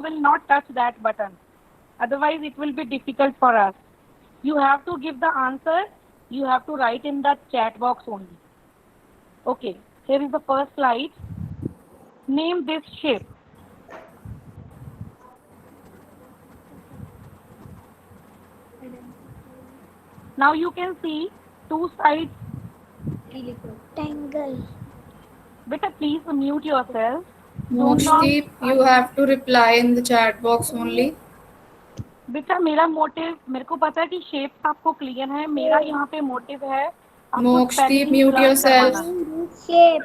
will not touch that button. Otherwise, it will be difficult for us. You have to give the answer. You have to write in the chat box only. Okay, here is the first slide. Name this shape. Now you can see two sides. Rectangle. Beta, please mute yourself. Do not. Mokshdeep, you have to reply in the chat box only. बेटा मेरा motive, मेरे को पता है कि shapes आपको clear है, मेरा यहाँ पे मोटिव है आपको Mokshdeep, spelling mute learn yourself. करवाना. Shape.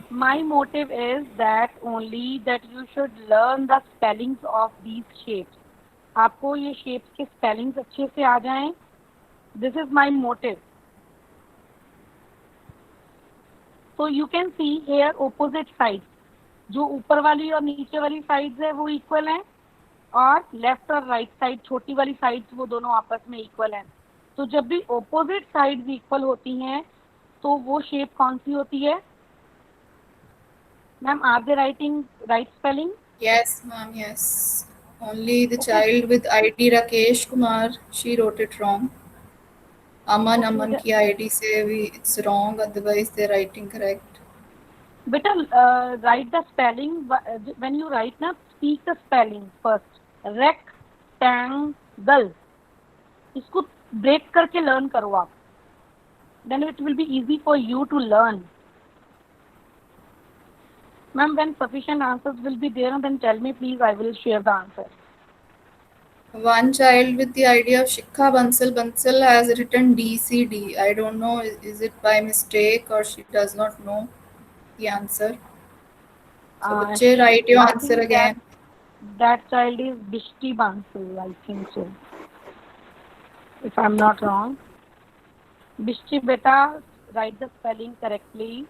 My motive is that only that you should learn the spellings of these shapes. आपको ये shapes के spellings अच्छे से आ जाएं. This is my motive. So you can see here opposite sides. जो ऊपर वाली और नीचे वाली साइड्स है वो इक्वल हैं और लेफ्ट और राइट साइड छोटी वाली साइड्स वो दोनों आपस में इक्वल हैं. तो जब भी ऑपोजिट साइड्स इक्वल होती हैं तो वो शेप कौन सी होती है? Ma'am are they writing right spelling? Yes, ma'am, yes. Only the child with ID Rakesh Kumar, she wrote it wrong. Aman की ID से भी it's wrong, otherwise they're writing correct. बेटा write the spelling. When you write ना, speak the spelling first. Rectangle, इसको break करके learn करो आप. Then it will be easy for you to learn. Ma'am, when sufficient answers will be there, then tell me please, I will share the answer. One child with the ID of Shikha Bansal has written DCD. I don't know, is it by mistake or she does not know the answer? So बच्चे write your I answer think again. That child is Bishti Bansal, I think so. If I'm not wrong. Bishti beta, write the spelling correctly.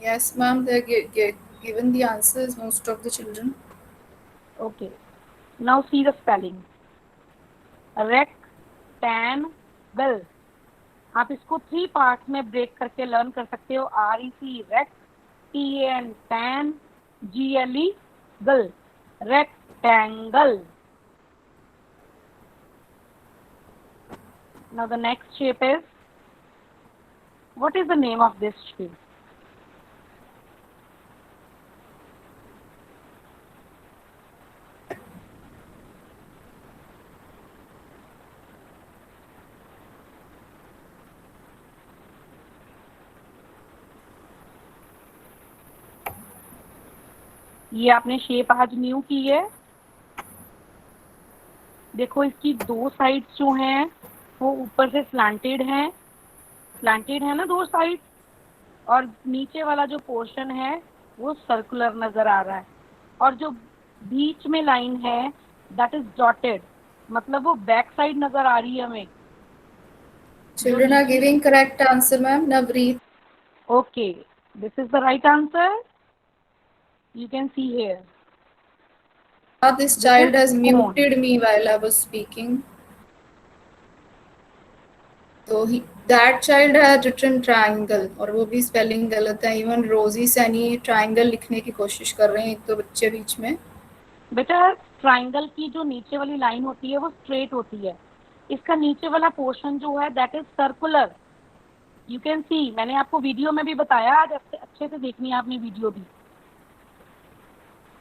Yes, ma'am, they're given the answers, most of the children. Okay. Now see the spelling. Rectangle. आप इसको 3 parts में break करके learn कर सकते हो. REC rect, TAN tan, GLE गल, rectangle. Now the next shape is, what is the name of this shape? ये आपने शेप आज न्यू की है. देखो इसकी दो साइड्स जो हैं वो ऊपर से स्लांटेड है ना दो साइड, और नीचे वाला जो पोर्शन है वो सर्कुलर नजर आ रहा है, और जो बीच में लाइन है दैट इज डॉटेड, मतलब वो बैक साइड नजर आ रही है हमें. Children are giving correct answer, ma'am. Navreet. Okay, this is the right answer. You can see here. This child has muted me while I was speaking. So that child has written triangle और वो भी spelling गलत है. Even Rosie Sani triangle लिखने की कोशिश कर रहे हैं एक तो बच्चे बीच में. बेटा ट्राइंगल की जो नीचे वाली लाइन होती है वो स्ट्रेट होती है, इसका नीचे वाला पोर्शन जो है that is circular. You can see, मैंने आपको वीडियो में भी बताया, आज अच्छे से देखनी है आपने वीडियो भी.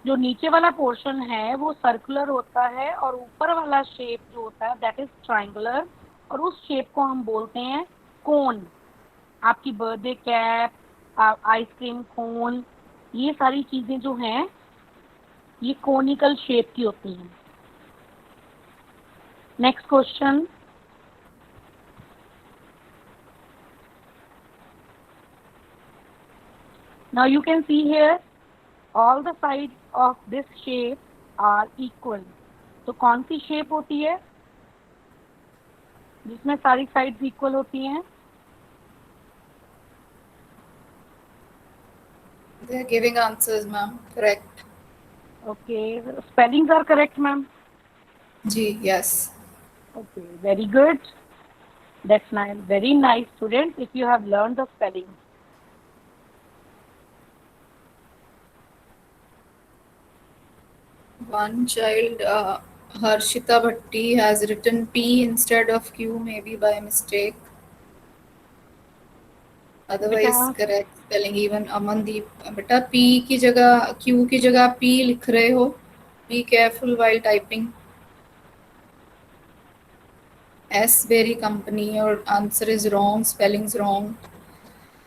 जो नीचे वाला पोर्शन है वो सर्कुलर होता है और ऊपर वाला शेप जो होता है दैट इज ट्राइंगुलर, और उस शेप को हम बोलते हैं कोन. आपकी बर्थडे कैप, आइसक्रीम कोन, ये सारी चीजें जो हैं ये कोनिकल शेप की होती हैं. Next question. Now you can see here all the sides of this shape are equal. तो कौन सी शेप होती है जिसमें सारी साइड्स इक्वल होती हैं? They are giving answers, ma'am. Correct. Okay, spellings are correct, ma'am. Ji, yes. Okay, very good. That's nice. Very nice, students. If you have learned the spelling. One child, Harshita Bhatti, has written P instead of Q, maybe by mistake. Otherwise, बेटा correct spelling. Even Amandeep, बेटा P की जगह Q की जगह P लिख रहे हो. Be careful while typing. S Berry Company. Your answer is wrong. Spelling's wrong.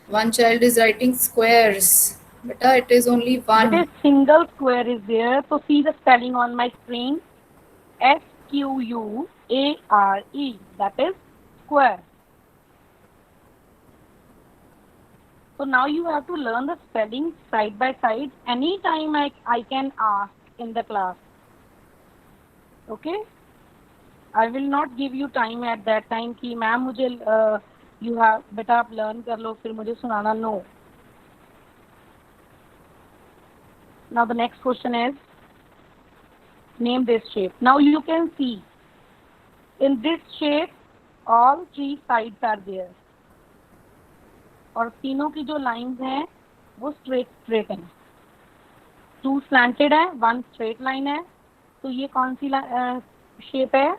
One child is writing squares. बेटा, it is only बेटे one. Single square is there, तो see the spelling on my screen. SQUARE, that is square. So now you have to learn the spelling side by side. Anytime I can ask in the class. Okay? I will not give you time at that time कि ma'am मुझे you have बेटा आप learn कर लो फिर मुझे सुनाना. No. Now the next question is, name this shape. Now you can see in this shape all three sides are there. और तीनों की जो लाइंस हैं वो स्ट्रेट हैं. 2 slanted है, 1 straight line है. तो ये कौन सी शेप है?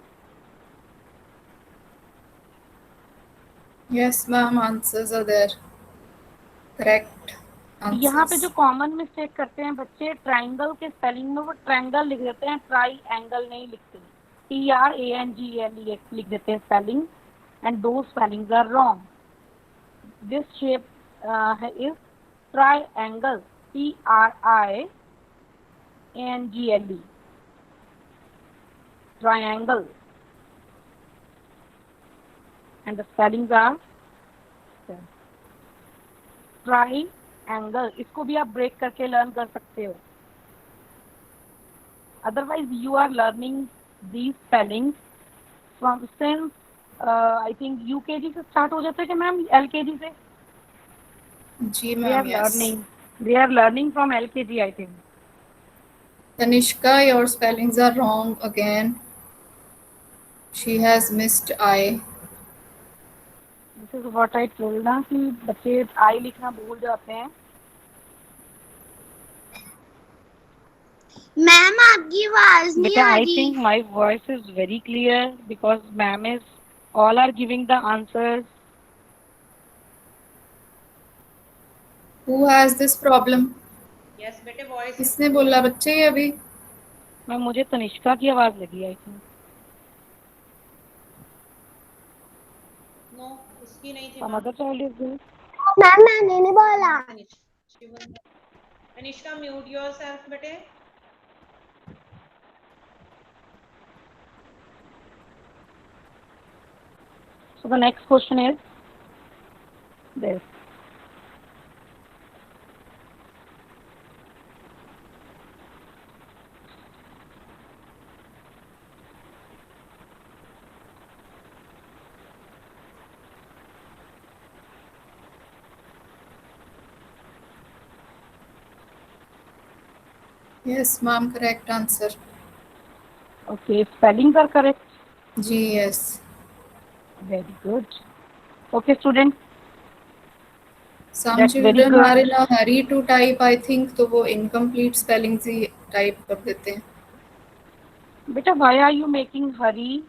Yes, ma'am. Answers are there. Correct यहाँ पे answers. जो कॉमन मिस्टेक करते हैं बच्चे, ट्राइंगल के स्पेलिंग में वो ट्राइंगल लिख देते हैं, ट्राई एंगल नहीं लिखते. TRANGLE लिख देते हैं स्पेलिंग, एंड दो spellings are wrong. This shape is triangle, TRIANGLE, triangle, and the spellings are triangle. इसको भी आप ब्रेक करके लर्न कर सकते हो. Otherwise you are learning these spellings from since I think UKG से start हो जाता है क्या मैम? LKG से? जी They are ma'am, yes. learning from LKG, I think. Tanishka, your spellings are wrong again. She has missed I. This is what I told ना कि बच्चे आई लिखना भूल जाते हैं. मैम आपकी आवाज नहीं बेटा आ I रही. think my voice is very clear because ma'am is all are giving the answers. Who has this problem? Yes बेटे वॉइस किसने बोला बच्चे ये अभी? मैम मुझे तनिष्का की आवाज लगी आई थिंक. नो उसकी नहीं थी Some ma'am. other child is there. Ma'am मैंने नहीं बोला. तनिष्का म्यूट योरसेल्फ बेटे. So the next question is this. Yes ma'am, correct answer. Okay, spellings are correct. जी yes. Very good. Okay, student. Some That's very children good. are in a hurry to type, I think, तो वो incomplete spellings ही type कर देते हैं. Beta, why are you making hurry?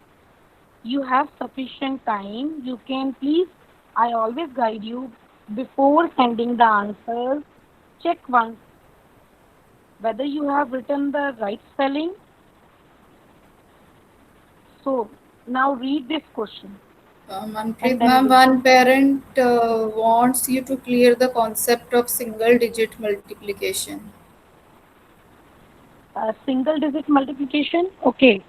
You have sufficient time. You can please, I always guide you before sending the answers. Check once whether you have written the right spelling. So now read this question. Manpreet And then ma'am, listen. one parent wants you to clear the concept of single digit multiplication. Single digit multiplication. Okay.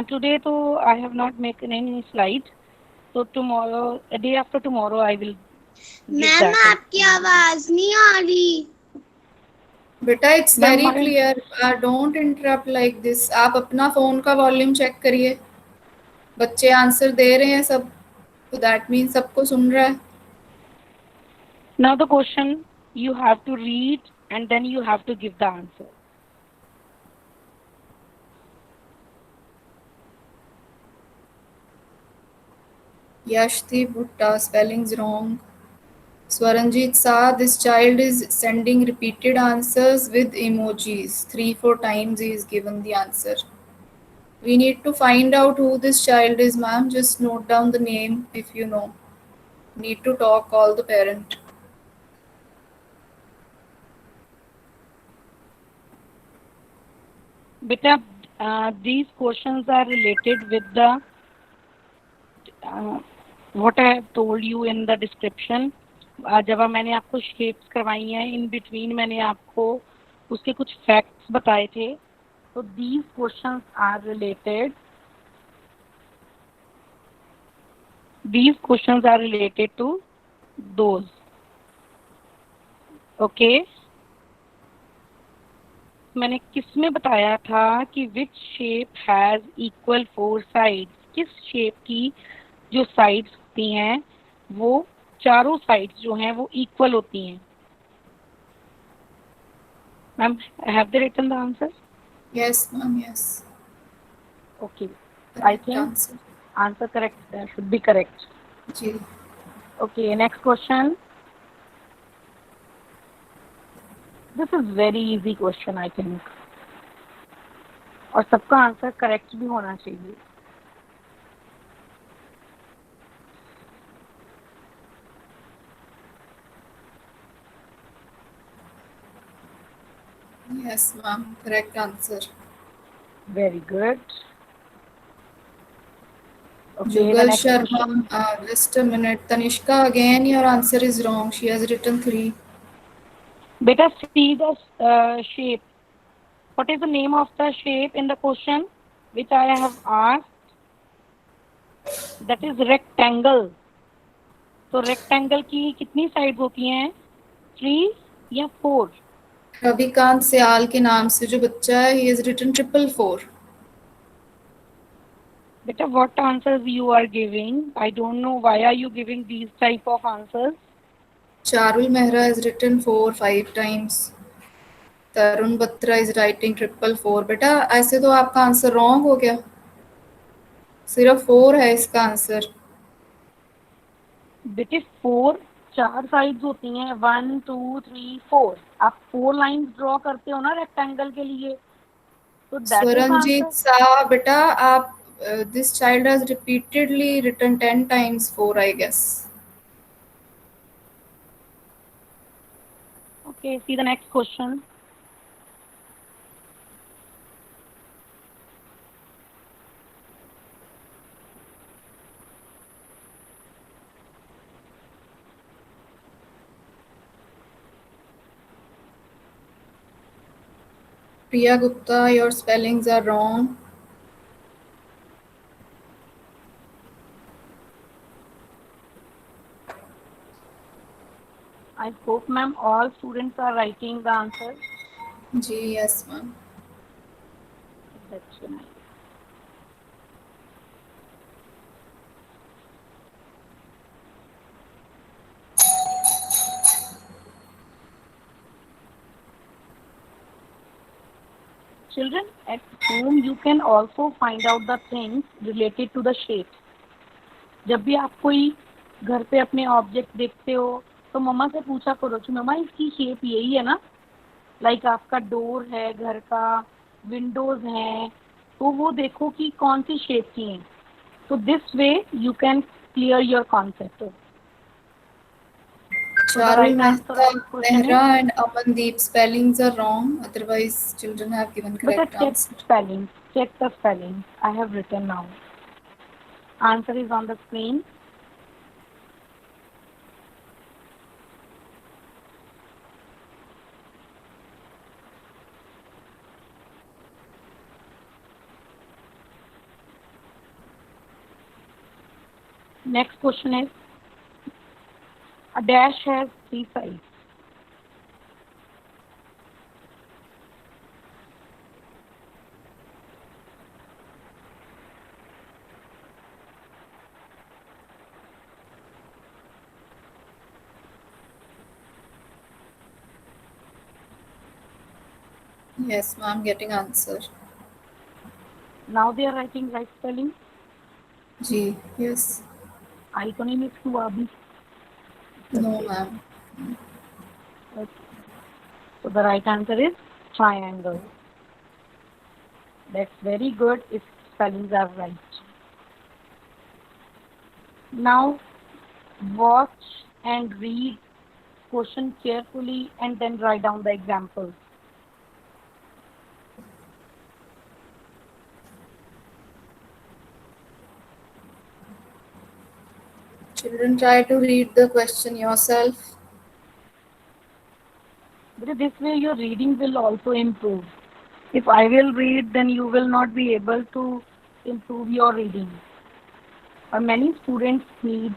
Today तो I have not made any slide. So tomorrow, a day after tomorrow, I will give ma'am that. आपकी आवाज नहीं आ रही. बेटा it's Ma'am, very my- clear. Don't interrupt like this. आप अपना phone का volume check करिए. बच्चे आंसर दे रहे हैं सब, तो दैट मीन सबको सुन रहा है. Now the question you have to read and then you have to give the answer. Yashdeep Bhutta, spelling's wrong. Swaranjit Sa, this child is sending repeated answers with emojis. 3-4 times he is given the answer. We need to find out who this child is, ma'am. Just note down the name if you know. Need to talk all the parent. Beta, these questions are related with the what I have told you in the description. जब मैंने आपको shapes करवाई हैं, in between मैंने आपको उसके कुछ facts बताए थे. तो these questions are related. These questions are related to those. Okay. मैंने किसमें बताया था कि which shape has equal 4 sides. किस शेप की जो साइड्स होती हैं वो चारों साइड्स जो हैं वो इक्वल होती हैं. Ma'am, have they written the answer? Yes, ma'am, yes. Okay. I Correct think answer correct should be correct. जी. Okay, next question. This is very easy question, I think. और सबका आंसर करेक्ट भी होना चाहिए. Yes, ma'am. Correct answer. Very good. Okay, the Jugal next question. Sharma, just a minute. Tanishka, again your answer is wrong. She has written 3. Beta, see the shape. What is the name of the shape in the question which I have asked? That is rectangle. तो rectangle की कितनी sides होती हैं? 3 या 4? रविकांत सियाल के नाम से जो बच्चा है, he has written 444. Beta, what answers you are giving? I don't know why are you giving these type of answers. Charul Mehra has written 4-5 times. Tarun Batra is writing 444. बेटा ऐसे तो आपका आंसर रॉन्ग हो गया. सिर्फ 4 है इसका answer. बेटे 4 4 साइड्स होती हैं. 1 2 3 4. आप 4 लाइंस ड्रॉ करते हो ना रेक्टेंगल के लिए, तो दैट इज स्वरंजीत आंसर. सा, बेटा आप this child has repeatedly written 10 times 4, I guess. Okay, see the next question. Priya Gupta, your spellings are wrong. I hope, ma'am, all students are writing the answer. Ji, yes, ma'am. That's nice. Children, at home you can also find out the things related to the shape. जब भी आप कोई घर पे अपने object देखते हो तो मम्मा से पूछा करो कि मम्मा इसकी शेप यही है ना. लाइक आपका डोर है घर का, विंडोज हैं, तो वो देखो कि कौन सी शेप की हैं. तो this way you can clear your concept. Charul Mehra and Amandeep spellings are wrong. Otherwise, children have given correct answer. Spelling. Check the spelling. I have written now. Answer is on the screen. Next question is, a dash has 3 sides. Yes, ma'am, getting answer. Now they are writing right spelling. जी, yes. I तो नहीं mix हुआ अभी. No, ma'am. Okay. So the right answer is triangle. That's very good if spellings are right. Now watch and read question carefully and then write down the examples. Children, try to read the question yourself. Because this way your reading will also improve. If I will read, then you will not be able to improve your reading. Many students need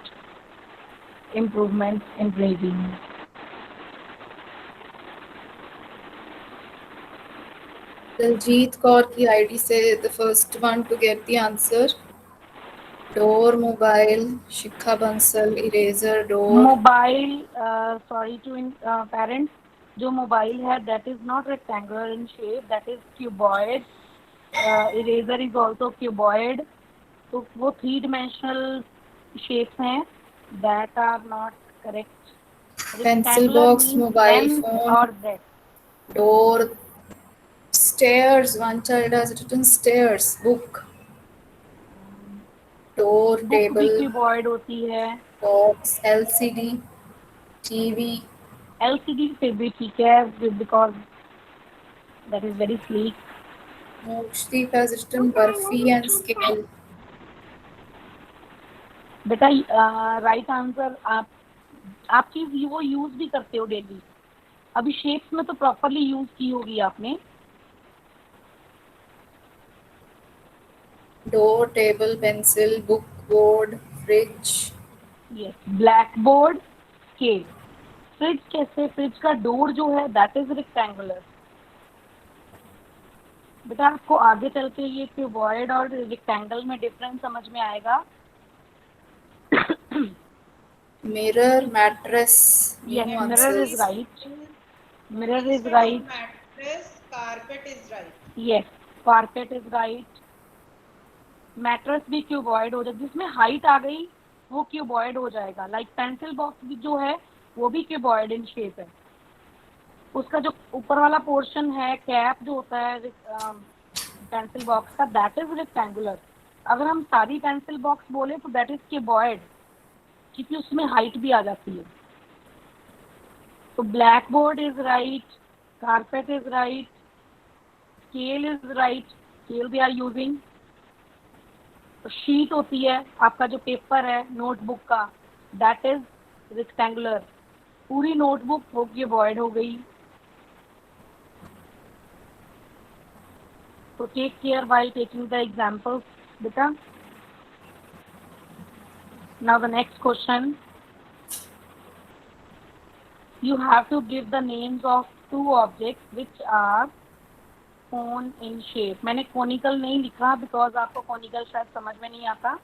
improvement in reading. Daljit Kaur ki ID से the first one to get the answer. Door, mobile, Shikha Bansal, eraser, door. Mobile sorry to parents, जो mobile है that is not rectangular in shape, that is cuboid. Eraser is also cuboid. तो वो 3 dimensional shapes हैं, that are not correct. Pencil rectangular box, मीन्स mobile length phone, और breadth. door, stairs. One child has written stairs. Book, door, book भी table, cuboid होती है. box, LCD, TV. LCD फिर भी ठीक है because that is very sleek. Mookshdeep has written Burfi and scale. बेटा right answer आप चीज वो यूज भी करते हो डेली. अभी शेप्स में तो प्रॉपरली यूज की होगी आपने. Door, table, pencil, book, board, fridge. Yes, black board, scale. Fridge कैसे? फ्रिज का डोर जो है दैट इज रेक्टेंगुलर. बेटा आपको आगे चल के ये क्यूबॉइड और रेक्टेंगल में डिफरेंस समझ में आएगा. Mirror, mattress. Yes, New mirror is answers. right. Mirror is Instead of right. mattress, carpet is right. Yes, carpet is right. Mattress भी क्यूबॉइड हो जाएगा, जिसमें हाइट आ गई वो क्यूबॉइड हो जाएगा. लाइक पेंसिल बॉक्स भी जो है वो भी क्यूबॉइड इन शेप है. उसका जो ऊपर वाला पोर्शन है, कैप जो होता है पेंसिल बॉक्स का, दैट इज रेक्टेंगुलर. अगर हम सारी पेंसिल बॉक्स बोले तो दैट इज क्यूबॉइड, क्योंकि उसमें हाइट भी आ जाती है. तो blackboard is right, carpet is right, scale is right. Scale we are using. Sheet होती है आपका जो पेपर है नोटबुक का, दैट इज रेक्टेंगुलर. पूरी नोटबुक हो क्यूबॉइड हो गई. तो take care while taking the examples बेटा. Now the next question, you have to give the names of 2 objects which are cone in shape. मैंने conical नहीं लिखा बिकॉज आपको conical शायद समझ में नहीं आता.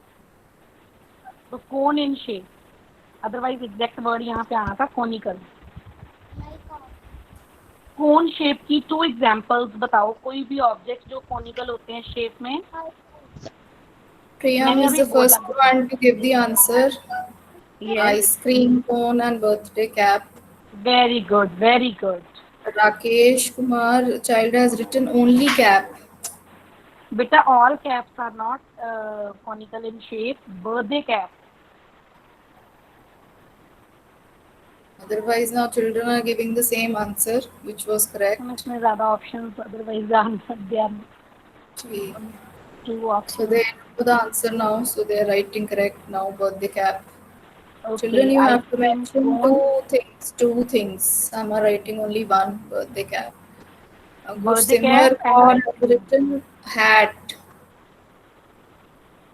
तो cone in shape, otherwise exact word यहाँ पे आना था conical. cone shape की 2 एग्जाम्पल्स बताओ. कोई भी ऑब्जेक्ट जो conical होते हैं शेप में. Priyam मैंने is अभी the first बोला. one to give the answer. Yes, Ice cream cone and birthday cap. very good, very good. Rakesh Kumar child has written only cap. बेटा all caps are not conical in shape. birthday cap. Otherwise now children are giving the same answer which was correct. इसमें ज़्यादा options, otherwise answer they are Okay. 2 So options. they know the answer now, so they are writing correct now. Birthday cap. Okay, Children, you have to ice cream mention cone. two things. Some are writing only one. Birthday cap. Birthday Gursimar cap and Kaur has ice cream. written hat.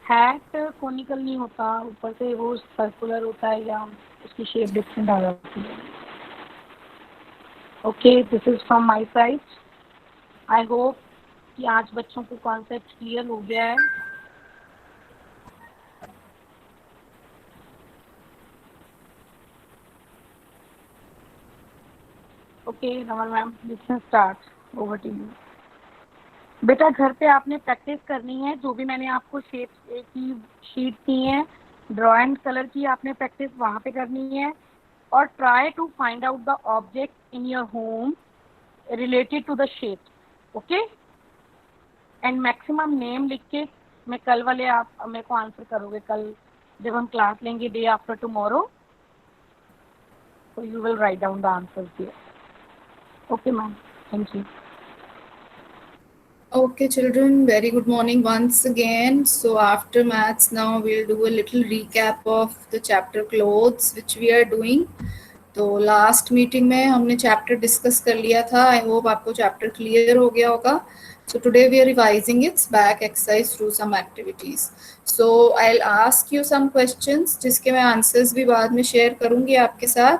Hat conical नहीं होता, ऊपर से वो circular होता है या उसकी shape different आ जाती है. Okay, this is from my side. I hope कि आज बच्चों को कॉन्सेप्ट क्लियर हो गया है. Okay Raman ma'am, listen start, over to you. बेटा घर पे आपने प्रैक्टिस करनी है. जो भी मैंने आपको शेप की शीट दी है ड्रॉ एंड कलर की, आपने प्रैक्टिस वहाँ पे करनी है. or try to find out the object in your home related to the shape. Okay, and maximum name लिख के मैं कल वाले आप मेरे को आंसर करोगे कल जब हम क्लास लेंगे day after tomorrow. So you will write down the answers here. Okay, ma'am. Thank you. Okay, children, very good morning once again. So after maths, now we'll do a little recap of the chapter clothes which we are doing. तो last meeting में हमने chapter discuss कर लिया था. I hope आपको chapter clear हो गया होगा. So today we are revising its back exercise through some activities. So I'll ask you some questions जिसके मैं आंसर्स भी बाद में शेयर करूँगी आपके साथ.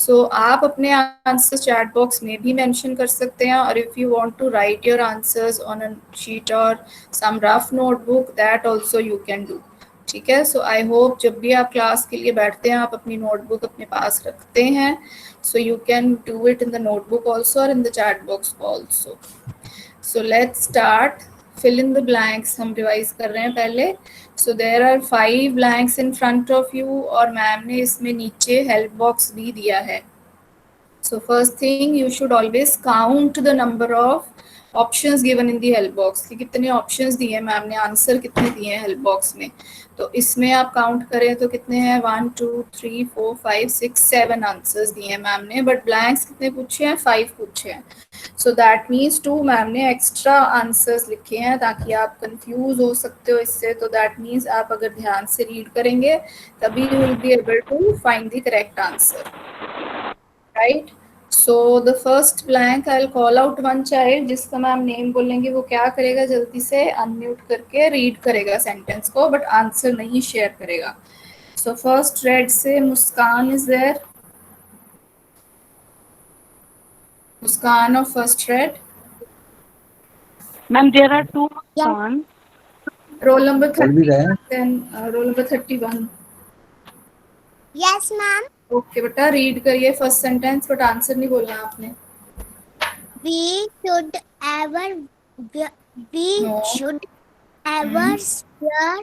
So आप अपने आंसर्स चैट बॉक्स में भी मेंशन कर सकते हैं और if you want to write your answers on a sheet or some rough notebook that also you can do. ठीक है. सो आई होप जब भी आप क्लास के लिए बैठते हैं आप अपनी नोटबुक अपने पास रखते हैं. So you can do it in the notebook also और in the chat box also. So let's start. Fill in the blanks हम रिवाइज कर रहे हैं पहले. So there are 5 blanks in front of you और मैम ने इसमें नीचे हेल्प बॉक्स भी दिया है. So first thing you should always count the number of options given in the help box कि कितने options दिए हैं मैम ने, आंसर कितने दिए हैं help box में. तो इसमें आप काउंट करें तो कितने हैं 1 2 3 4 5 6 7 आंसर्स दिए हैं मैम ने. बट ब्लैंक्स कितने पूछे हैं 5 पूछे हैं. सो दैट मीन्स 2 मैम ने एक्स्ट्रा आंसर्स लिखे हैं ताकि आप कंफ्यूज हो सकते हो इससे. तो दैट मीन्स आप अगर ध्यान से रीड करेंगे तभी you will be able to find the correct answer. Right. So the first blank I will call out one child जिसका मैम नेम बोलेंगे वो क्या करेगा जल्दी से अनम्यूट करके रीड करेगा सेंटेंस को बट आंसर नहीं शेयर करेगा. सो फर्स्ट रेड से Muskan is there. Muskan of first red. Ma'am, there are two Muskan. Roll number 30 then roll number 31. Yes, ma'am. Okay बेटा रीड करिए फर्स्ट सेंटेंस बट आंसर नहीं बोलना आपने. We should ever No. wear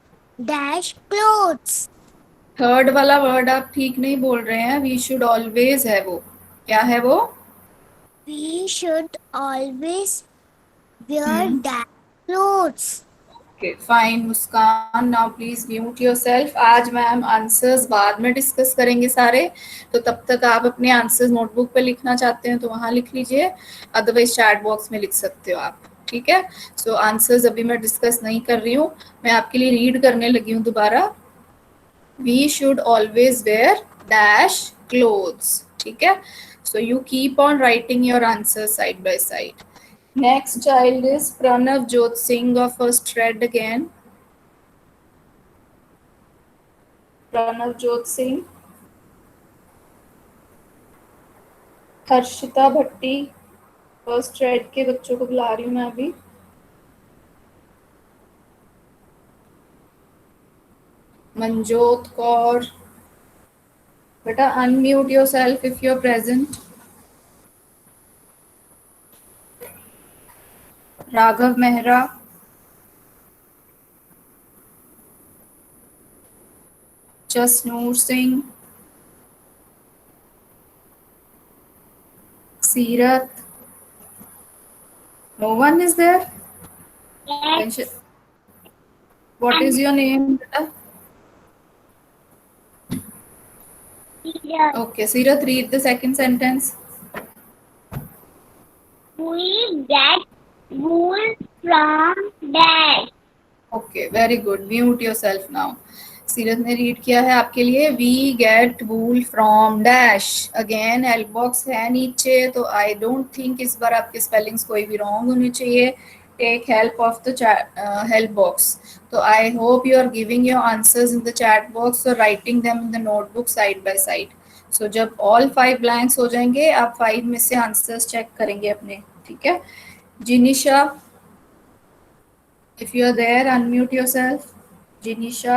dash clothes. Third वाला word आप ठीक नहीं बोल रहे हैं. वी शुड ऑलवेज है वो. क्या है वो? We should always wear dash clothes. Okay, fine, Muskan. Now please mute yourself. आज मैम आंसर्स बाद में डिस्कस करेंगे सारे. तो तब तक आप अपने आंसर्स नोटबुक पे लिखना चाहते हैं तो वहाँ लिख लीजिए, अदरवाइज चैट बॉक्स में लिख सकते हो आप. ठीक है. सो आंसर्स अभी मैं डिस्कस नहीं कर रही हूँ, मैं आपके लिए रीड करने लगी हूँ दोबारा. We should always wear dash clothes. ठीक है. So you keep on writing your answer side by side. Next child is Pranav Jot Singh of first read again. Pranav Jot Singh. Harshita Bhatti first red के बच्चों को बुला रही हूँ मैं अभी. मनजोत कौर. बेटा unmute yourself if you are present. Raghav Mehra. Jasnoor Singh. Seerat. No one is there. What is your name, beta? Okay, Seerath, read the second sentence. We get wool from dash. Okay, very good. Mute yourself now. सीरत ने read किया है आपके लिए. We get wool from dash. Again help box है नीचे तो I don't think इस बार आपके स्पेलिंग्स कोई भी रॉन्ग होने चाहिए. Take help of the help box. तो I hope you are giving your answers in the chat box और writing them in the notebook side by side. So जब all 5 blanks हो जाएंगे आप 5 में से आंसर्स चेक करेंगे अपने. ठीक है. जिनिशा, if you are there, unmute yourself. Jinisha.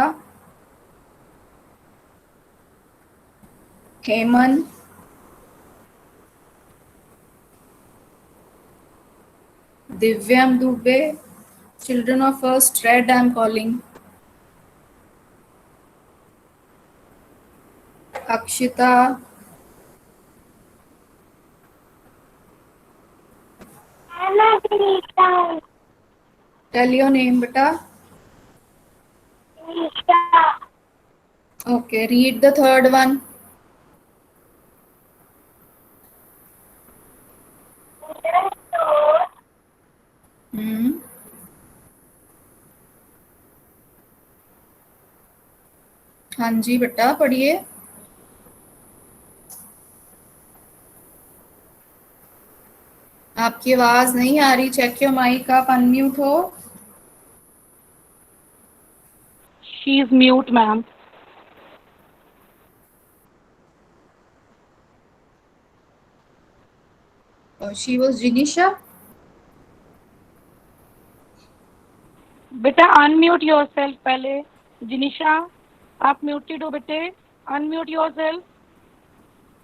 Heman. Divyam Dubey. Children of first red I am calling. Akshita. Tell your name, beta. Okay, read the third one. Hmm. हाँ जी बेटा पढ़िए। आपकी आवाज नहीं आ रही, चेक योर माइक, आप unmute हो। She is mute, ma'am. She was Jinisha. बेटा अनम्यूट योरसेल्फ पहले। जिनिशा आप म्यूटेड हो बेटे, unmute yourself.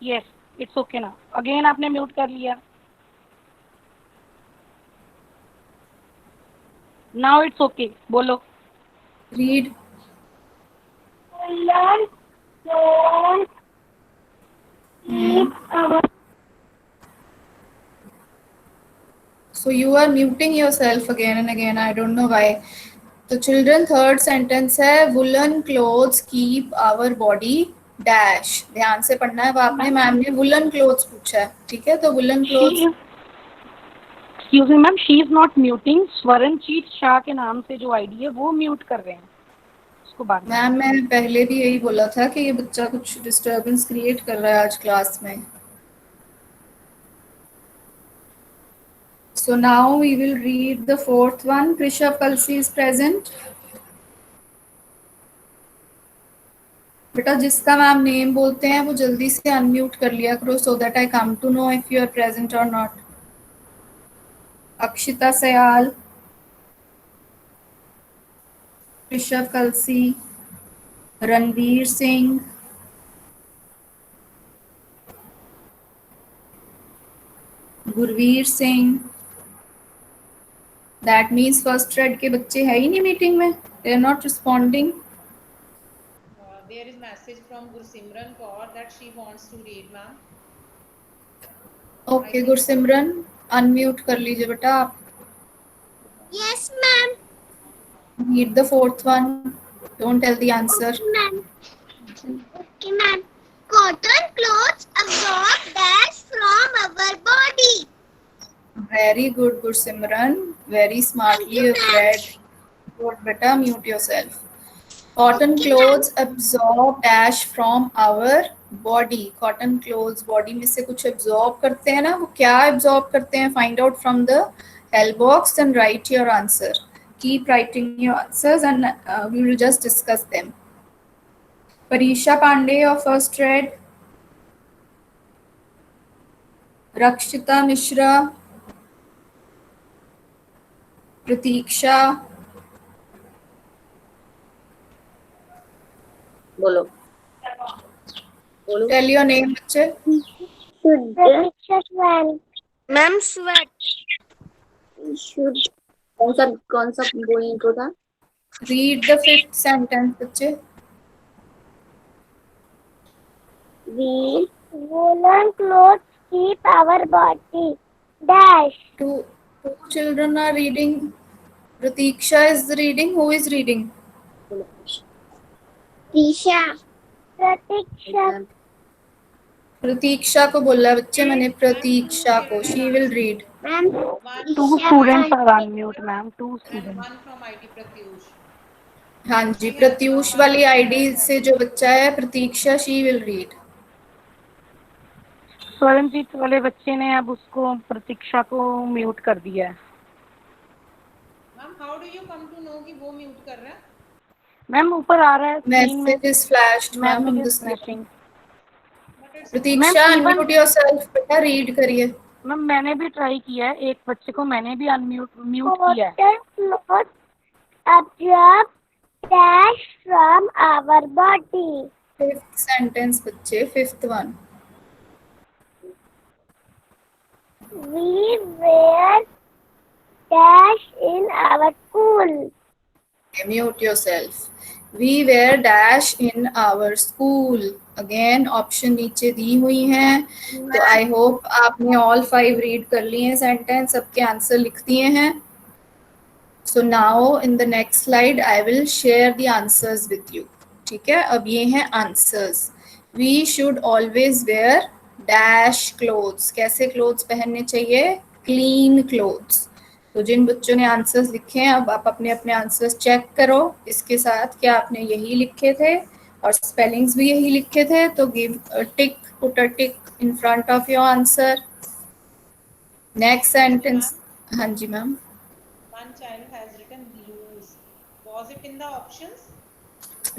Yes, it's okay ना। अगेन आपने म्यूट कर लिया। नाउ इट्स ओके, बोलो। Read. So you are muting yourself again and again. I don't know why. तो children third sentence है woolen clothes keep our body dash। ध्यान से पढ़ना है। वो आपने मैम ने woolen clothes पूछा है, ठीक है? तो woolen clothes। Excuse me ma'am, she is not muting. Swaranjit Shah के नाम से जो आईडी है वो म्यूट कर रहे हैं उसको बाद में। मैम मैं पहले भी यही बोला था कि ये बच्चा कुछ डिस्टर्बेंस क्रिएट कर रहा है आज क्लास में। So now we will read the fourth one. Krisha Kalsi is present. बेटा जिसका मैम नेम बोलते हैं वो जल्दी से अनम्यूट कर लिया करो, so that I come to know if you are present or not. Akshita Sayal, Rishabh Kalsi, Ranveer Singh, Gurvir Singh. That means first thread के बच्चे है ही नहीं मीटिंग में, they are not responding. There is message from Gursimran Kaur that she wants to read, ma'am. Okay, Gursimran unmute कर लीजिए बेटा आप। Yes, ma'am. Read the fourth one. Don't tell the answer. Ma'am. Okay, ma'am. Cotton clothes absorb dash from our body. Very good, Gursimran. Very smartly you have read. Good, beta, mute yourself. Cotton clothes absorb dash from our body. Cotton clothes body में से कुछ absorb करते हैं ना, वो क्या absorb करते हैं? Find out from the help box and write your answer. Keep writing your answers and we will just discuss them. Parisha Pandey of first read. Rakshita Mishra, Pratiksha, बोलो बोलो। tell your name बच्चे। Pratiksha Swan. Ma'am sweat should कौन सा वो intro था? Read the fifth sentence बच्चे। We woolen clothes keep our body dash. Two children are reading. Pratiksha is reading. Who is reading? Tisha. Pratiksha. प्रतीक्षा को बोला है बच्चे मैंने, प्रतीक्षा को। She will read. Ma'am. Two students are unmute ma'am, two students. One from ID Pratyush. हाँ जी, प्रत्यूष वाली ID से जो बच्चा है प्रतीक्षा, शी विल रीड। स्वरणजीत वाले बच्चे ने अब उसको प्रतीक्षा को म्यूट कर दिया है। Ma'am, how do you come to know कि वो mute कर रहा है? मैम ऊपर आ रहा है स्क्रीन में, message is flashed ma'am on the message screen. Flashing. Pratiksha Ma'am, unmute yourself बेटा, रीड करिए। मैम मैंने भी ट्राई किया है, एक बच्चे को मैंने भी म्यूट किया है। Cotton clothes absorb dash from our body. Fifth sentence बच्चे, fifth one. We wear dash in our school. Mute yourself. We wear dash in our school. Again option नीचे दी हुई हैं, तो आई होप आपने ऑल 5 रीड कर लिए हैं सेंटेंस, सबके आंसर लिख दिए हैं. So now in the next slide I will share the answers with you. ठीक है, अब ये हैं answers. We should always wear dash clothes. कैसे क्लोथ्स पहनने चाहिए? Clean clothes. तो जिन बच्चों ने आंसर्स लिखे हैं, अब आप अपने अपने आंसर्स चेक करो इसके साथ, क्या आपने यही लिखे थे और स्पेलिंग्स भी यही लिखे थे, तो give a tick, put a tick in front of your answer. Next sentence. हाँ जी ma'am. One child has written lose. Was it in the options?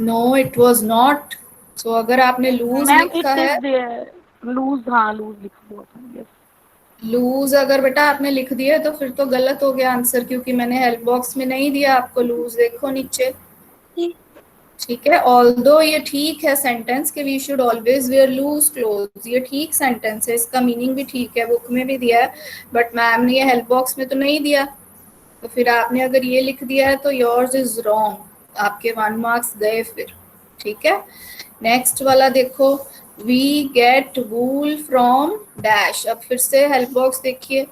No it was not. So अगर आपने लूज मैम लिखा it है, is there, loose, हाँ loose लिखा हुआ था. Yes. Loose अगर बेटा आपने लिख दिया तो फिर तो गलत हो गया आंसर, क्योंकि मैंने हेल्प बॉक्स में नहीं दिया आपको लूज. देखो नीचे. ठीक है, ऑल्दो ये ठीक है सेंटेंस कि we should always wear loose clothes, ये ठीक सेंटेंस है, इसका मीनिंग भी ठीक है, बुक में भी दिया है, बट मैम ने ये हेल्प बॉक्स में तो नहीं दिया. तो फिर आपने अगर ये लिख दिया है तो योर्स इज रॉन्ग, आपके 1 मार्क्स गए फिर. ठीक है, नेक्स्ट वाला देखो. We get wool from dash. अब फिर से हेल्प बॉक्स देखिए,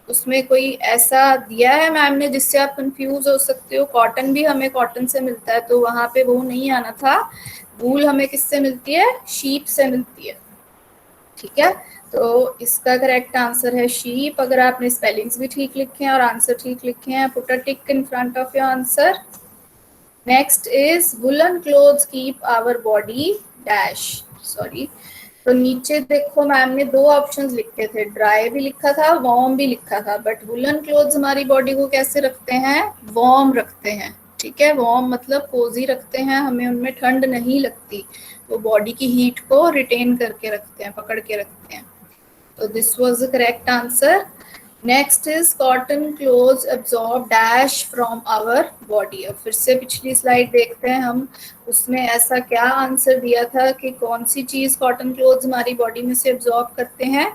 उसमें कोई ऐसा दिया है मैम ने जिससे आप कंफ्यूज हो सकते हो. कॉटन भी हमें कॉटन से मिलता है, तो वहां पे वो नहीं आना था. वूल हमें किससे मिलती है? शीप से मिलती है. ठीक है, तो इसका करेक्ट आंसर है शीप. अगर आपने स्पेलिंग्स भी ठीक लिखे हैं और आंसर ठीक लिखे हैं, put a tick in front of your answer. Next is woollen clothes keep our body dash. Sorry, तो नीचे देखो मैम ने 2 ऑप्शंस लिखे थे, ड्राई भी लिखा था, वार्म भी लिखा था, बट वुलन क्लोथ्स हमारी बॉडी को कैसे रखते हैं? वार्म रखते हैं. ठीक है, वार्म मतलब कोजी रखते हैं, हमें उनमें ठंड नहीं लगती, वो बॉडी की हीट को रिटेन करके रखते हैं, पकड़ के रखते हैं. तो this was the correct answer. Next is cotton clothes absorb dash from our body. अब फिर से पिछली स्लाइड देखते हैं हम, उसमें ऐसा क्या आंसर दिया था कि कौन सी चीज कॉटन क्लोथ्स हमारी बॉडी में से एब्जॉर्ब करते हैं?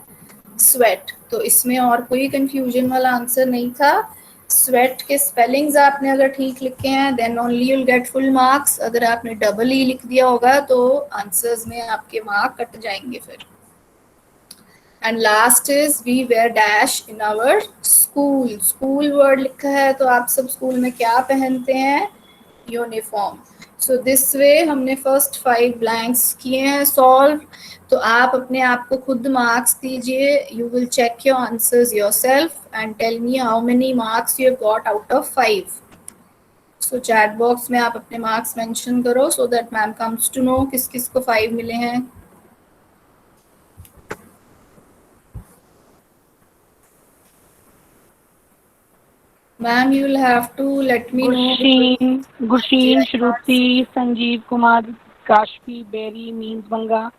स्वेट. तो इसमें और कोई कंफ्यूजन वाला आंसर नहीं था. स्वेट के स्पेलिंग्स आपने अगर ठीक लिखे हैं then only you will get full marks. अगर आपने डबल ई लिख दिया होगा तो आंसर्स में आपके मार्क कट जाएंगे फिर. And last is we wear dash in our school. School word लिखा है, तो आप सब स्कूल में क्या पहनते हैं? यूनिफॉर्म. सो दिस वे हमने फर्स्ट 5 ब्लैंक्स किए हैं सॉल्व. तो आप अपने आप को खुद मार्क्स दीजिए. You will check your answers yourself and tell me how many marks you have got out of 5. So chat box में आप अपने मार्क्स मेंशन करो so that ma'am comes to know किस किस को 5 मिले हैं. Ma'am you will have to let me know. Gursheen, Shruti, Sanjeev Kumar, Kashfi, Beri, means Banga,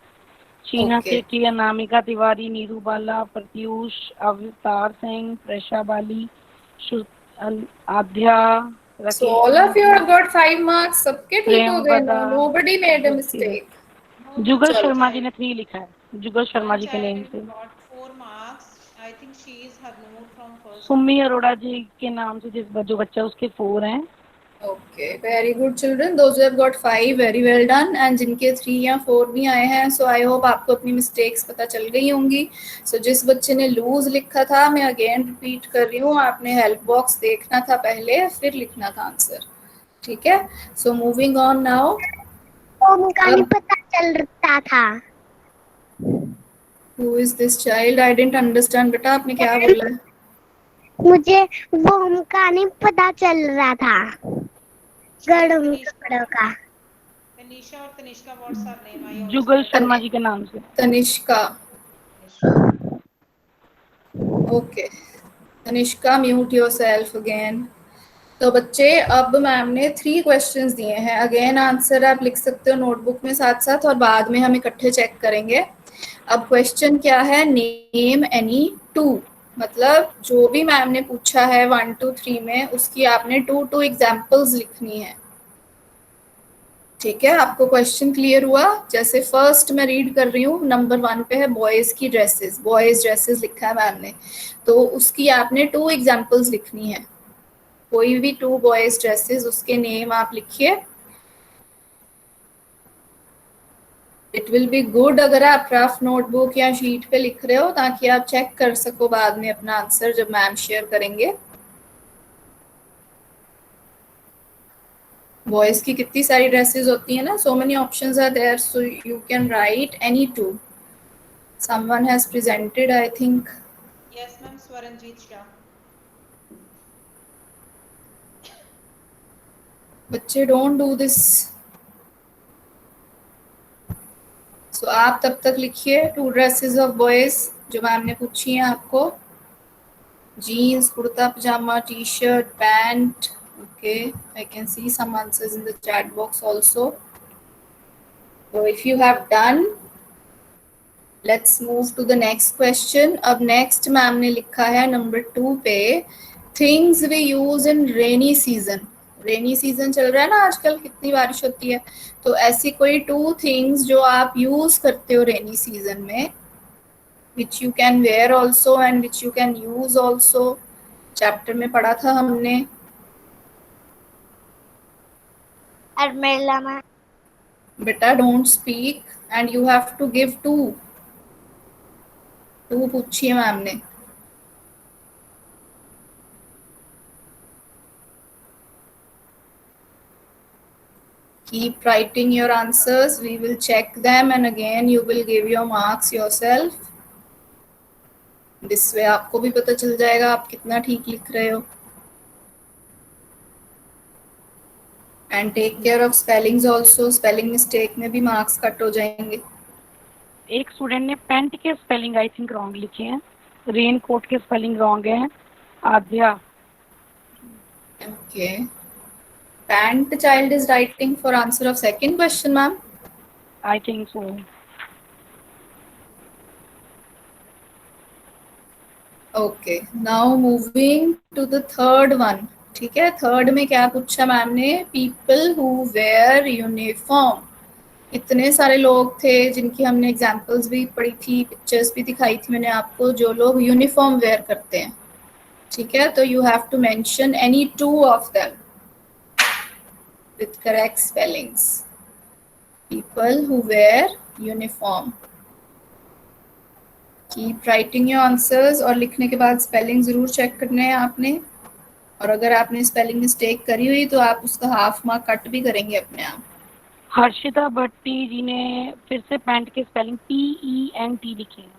Sheena Okay. Sethi, Anamika Tiwari, Neeru Bala, Pratyush, Avtar Singh, Presha Bali, Aadhya, So all of you have got 5 marks. सबके ठीक हो गए ना? प्रेमवदा, Nobody made a mistake. जुगल चलो. शर्मा जी ने 3 लिखा है, जुगल शर्मा One जी के नेम child से. got 4 marks. I think she is Harnoor from first. Summi Arora ji के नाम से जो बच्चा उसके 4 हैं. Okay, very good children. Those who have got 5, very well done. And जिनके 3 या 4 भी आए हैं, so I hope आपको अपनी mistakes पता चल गई होंगी. So जिस बच्चे ने lose लिखा था, मैं again repeat कर रही हूँ, आपने help box देखना था पहले, फिर लिखना था आंसर. ठीक है, so moving on now. उनका नहीं पता चलता था. Who is this child? I didn't understand. बेटा आपने क्या बोला है? मुझे वो उनका नहीं पता चल रहा था. गड़ों का. Tanisha or Tanishka, what's her name? I also Jugal don't Sharma know. जी के नाम से. Tanishka. Okay, Tanishka mute yourself again. तो बच्चे अब मैम ने 3 क्वेश्चंस दिए हैं. अगेन आंसर आप लिख सकते हो नोटबुक में साथ साथ, और बाद में हम इकट्ठे चेक करेंगे. अब क्वेश्चन क्या है? Name any 2. मतलब जो भी मैम ने पूछा है 1 2 3 में, उसकी आपने 2 एग्जाम्पल्स लिखनी है. ठीक है, आपको क्वेश्चन क्लियर हुआ? जैसे फर्स्ट मैं रीड कर रही हूँ, नंबर 1 पे है बॉयज की ड्रेसेस. बॉयज ड्रेसेस लिखा है मैम ने, तो उसकी आपने 2 एग्जाम्पल्स लिखनी है. कोई भी 2 बॉयज ड्रेसेस, उसके नेम आप लिखिए. इट विल बी गुड अगर आप रफ नोटबुक या शीट पे लिख रहे हो, ताकि आप चेक कर सको बाद में अपना आंसर जब मैम शेयर करेंगे। बॉयज की कितनी सारी ड्रेसेस होती है ना, so many options are there, so you can write any two. Someone has presented, I think. Yes, ma'am. Swaranjit Shah. बच्चे डोंट डू दिस। सो आप तब तक लिखिए 2 ड्रेसेस ऑफ बॉयज जो मैम ने पूछी हैं आपको। Jeans, kurta pyjama, T shirt, pant. Okay, I can see some answers in the chat box also. So if you have done, let's move to the next question. अब next मैम ने लिखा है number 2 पे, things we use in rainy season. Rainy season चल रहा है ना आजकल, कितनी बारिश होती है, तो ऐसी कोई 2 थिंग्स जो आप यूज करते हो रेनी सीजन में, which you can wear also and which you can use also. Chapter में पढ़ा था हमने। Umbrella ma'am. बेटा don't speak and you have to give 2 पूछिए मैम ने। Keep writing your answers, we will check them and again you will give your marks yourself. This way आपको भी पता चल जाएगा आप कितना ठीक लिख रहे हो। And take care of spellings also, spelling mistake में भी marks कट हो जाएंगे। एक स्टूडेंट ने पैंट के स्पेलिंग आई थिंक रॉन्ग लिखे हैं, रेन कोट के स्पेलिंग रॉन्ग है। आद्या। Okay. Pant child is writing for answer of second question, ma'am. I think so. Okay. Now moving to the third one. ठीक है, third में क्या पूछा मैम ने, पीपल हु वेयर यूनिफॉर्म। इतने सारे लोग थे जिनकी हमने एग्जाम्पल्स भी पढ़ी थी, पिक्चर्स भी दिखाई थी मैंने आपको, जो लोग यूनिफॉर्म वेयर करते हैं। ठीक है, तो you have to mention any 2 of them with correct spellings. People who wear uniform. Keep writing your answers, और लिखने के बाद स्पेलिंग जरूर चेक करने हैं आपने, और अगर आपने स्पेलिंग मिस्टेक करी हुई तो आप उसका हाफ मार्क कट भी करेंगे अपने आप। हर्षिता भट्टी जी ने फिर से पैंट के स्पेलिंग PENT लिखे हैं।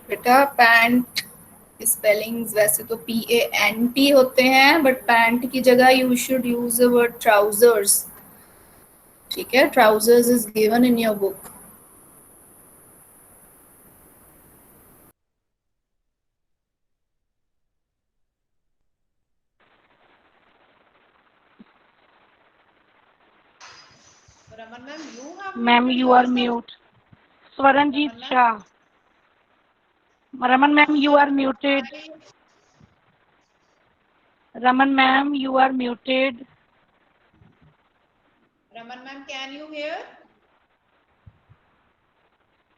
बेटा पैंट स्पेलिंग्स वैसे तो PANT होते हैं, बट पैंट की जगह you should use the word trousers. ठीक है, trousers is given in your book. Raman ma'am, you have ma'am muted you are yourself. Mute. Swaranjit Raman ma'am? Shah. Raman ma'am you are muted. Raman ma'am you are muted. Raman ma'am, can you hear?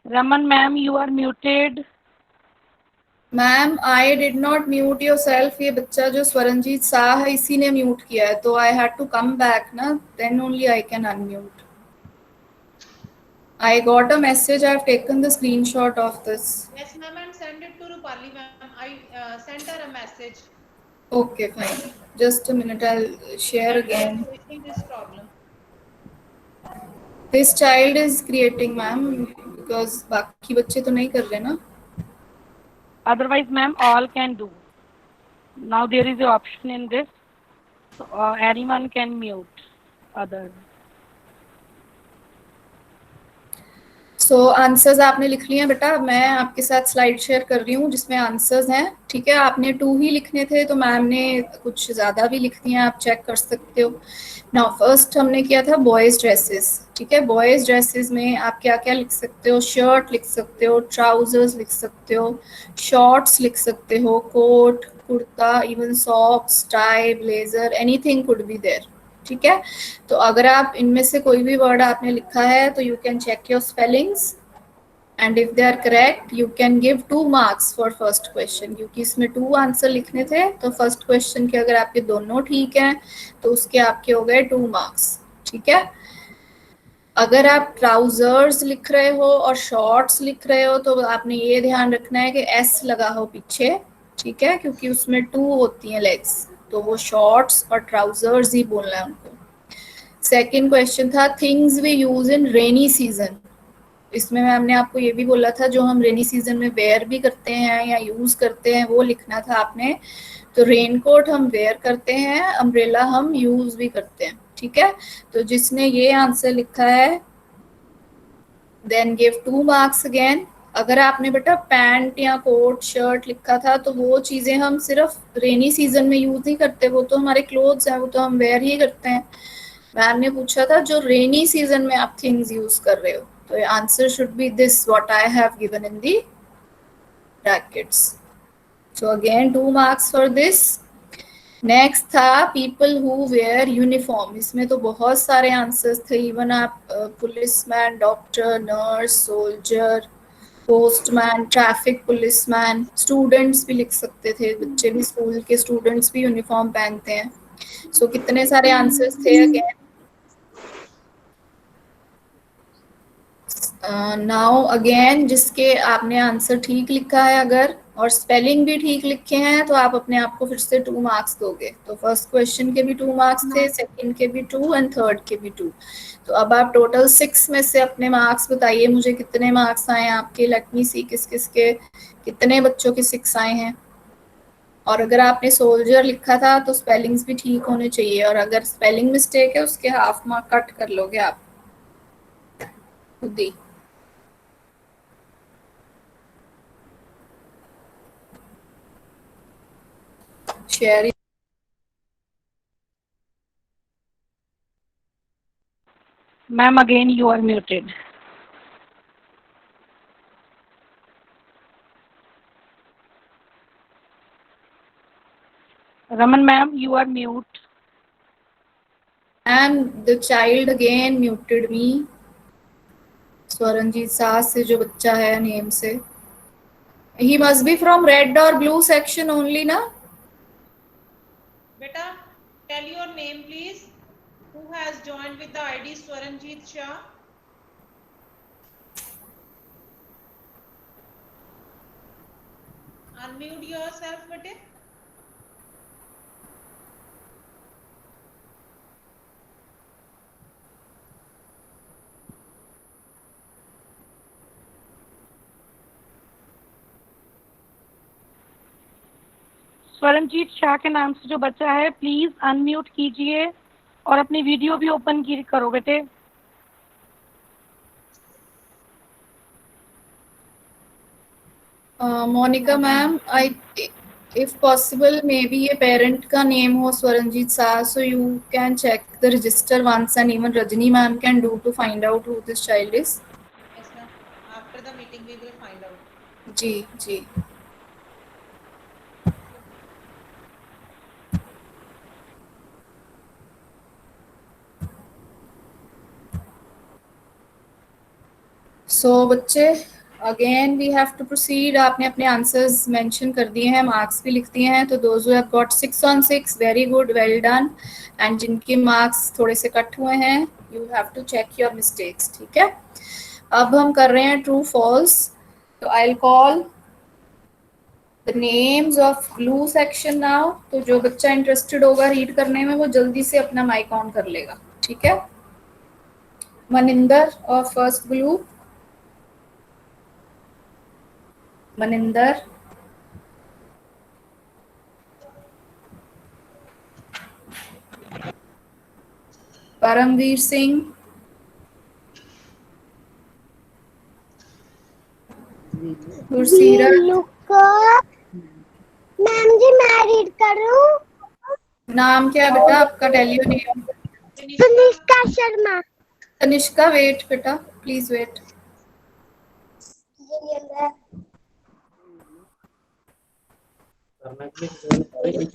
Raman ma'am you are muted. Ma'am I did not mute yourself, ये बच्चा जो स्वरंजीत शाह है इसी ने mute किया है, तो I had to come back ना, then only I can unmute. I got a message. I've taken the screenshot of this. Yes, ma'am, and send it to Rupali, ma'am. I sent her a message. Okay, fine. Just a minute. I'll share again. Facing this problem. This child is creating, ma'am, because बाकी बच्चे तो नहीं कर रहे ना। Otherwise, ma'am, all can do. Now there is an option in this, so anyone can mute others. So answers आपने लिख लिए हैं बेटा, मैं आपके साथ स्लाइड शेयर कर रही हूँ जिसमें आंसर्स हैं। ठीक है, आपने 2 ही लिखने थे तो मैम ने कुछ ज़्यादा भी लिख दिए हैं, आप चेक कर सकते हो। नाउ फर्स्ट हमने किया था बॉयज़ ड्रेसेस। ठीक है, बॉयज़ ड्रेसेस में आप क्या क्या लिख सकते हो, शर्ट लिख सकते हो, ट्राउजर्स लिख सकते हो, शॉर्ट्स लिख सकते हो, coat, kurta, even socks, tie, blazer, anything could be there. ठीक है, तो अगर आप इनमें से कोई भी वर्ड आपने लिखा है तो you can check your spellings and if they are correct you can give 2 marks for first question, क्योंकि इसमें 2 आंसर लिखने थे, तो फर्स्ट क्वेश्चन के अगर आपके दोनों ठीक हैं तो उसके आपके हो गए 2 मार्क्स। ठीक है, अगर आप ट्राउजर्स लिख रहे हो और शॉर्ट्स लिख रहे हो तो आपने ये ध्यान रखना है कि एस लगा हो पीछे, ठीक है, क्योंकि उसमें 2 होती हैं लेग्स, तो वो शॉर्ट्स और ट्राउजर्स ही बोलना है उनको। सेकंड क्वेश्चन था things we use in rainy season. इसमें मैम ने आपको ये भी बोला था जो हम रेनी सीजन में वेयर भी करते हैं या यूज करते हैं वो लिखना था आपने। तो रेनकोट हम वेयर करते हैं, अम्ब्रेला हम यूज भी करते हैं, ठीक है। तो जिसने ये आंसर लिखा है देन गिव 2 मार्क्स अगेन। अगर आपने बेटा पैंट या कोट शर्ट लिखा था तो वो चीजें हम सिर्फ रेनी सीजन में यूज नहीं करते, वो तो हमारे क्लोथ्स हैं, वो तो हम वेयर ही करते हैं। मैम ने पूछा था जो रेनी सीजन में आप थिंग्स यूज कर रहे हो, तो answer should be this what I have given in the brackets. So again 2 marks for this. Next था पीपल हु वेयर यूनिफॉर्म। इसमें तो बहुत सारे आंसर्स थे, इवन आप policeman, doctor, nurse, soldier, postman, traffic policeman, students भी लिख सकते थे, बच्चे भी, स्कूल के स्टूडेंट्स भी यूनिफॉर्म पहनते हैं। सो कितने सारे आंसर्स थे अगेन। नाउ अगेन जिसके आपने आंसर ठीक लिखा है अगर और स्पेलिंग भी ठीक लिखे हैं तो आप अपने आप को फिर से 2 मार्क्स दोगे। तो फर्स्ट क्वेश्चन के भी 2 मार्क्स थे, सेकंड के भी 2 एंड थर्ड के भी 2। तो अब आप टोटल 6 में से अपने मार्क्स बताइए मुझे कितने मार्क्स आए आपके। लेट मी सी किस किस के कितने बच्चों के 6 आए हैं। और अगर आपने सोल्जर लिखा था तो स्पेलिंग्स भी ठीक होने चाहिए, और अगर स्पेलिंग मिस्टेक है उसके हाफ मार्क कट कर लोगे आप खुद ही। Share Ma'am, again you are muted. Raman ma'am, you are mute. and the child again muted me. Swaranjit सास से जो बच्चा है नेम से, he must be from red or blue section only ना। Beta, tell your name please. Who has joined with the ID Swaranjit Shah? Unmute yourself, bete. Swaranjit Shah के नाम से जो बच्चा है प्लीज अनम्यूट कीजिए और अपनी वीडियो भी ओपन की करो बेटे। Monika ma'am, I if possible maybe ये parent का name हो Swaranjit Shah, so you can check the register once and even Rajni ma'am can do to find out who this child is. Yes ma'am, after the meeting we will find out. जी जी। So बच्चे again we have to proceed. आपने अपने answers mention कर दिए हैं, marks भी लिख दिए हैं, तो those who have got 6 on 6 very good, well done. And जिनके मार्क्स थोड़े से कट हुए हैं you have to check your mistakes, ठीक है। अब हम कर रहे हैं ट्रू फॉल्स। तो आई will call the names of glue section now. तो जो बच्चा इंटरेस्टेड होगा रीड करने में वो जल्दी से अपना माइक ऑन कर लेगा, ठीक है। Maninder of first blue, Maninder. Paramvir Singh, Gursirat. लुको मैम जी मैं रीड करूं। नाम क्या है बेटा आपका? Tell your name. Tanishka Sharma. Tanishka, wait बेटा, please wait.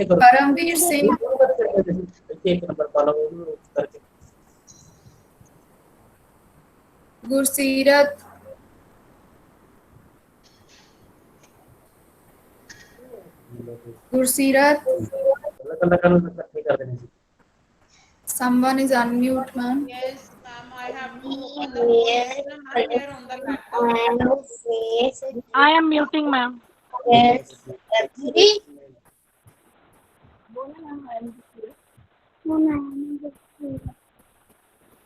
Paramvir Singh, Gursirat, Gursirat. Someone is unmute, ma'am. Yes ma'am, I have to open the board. It is not there on the laptop. I am muting, ma'am.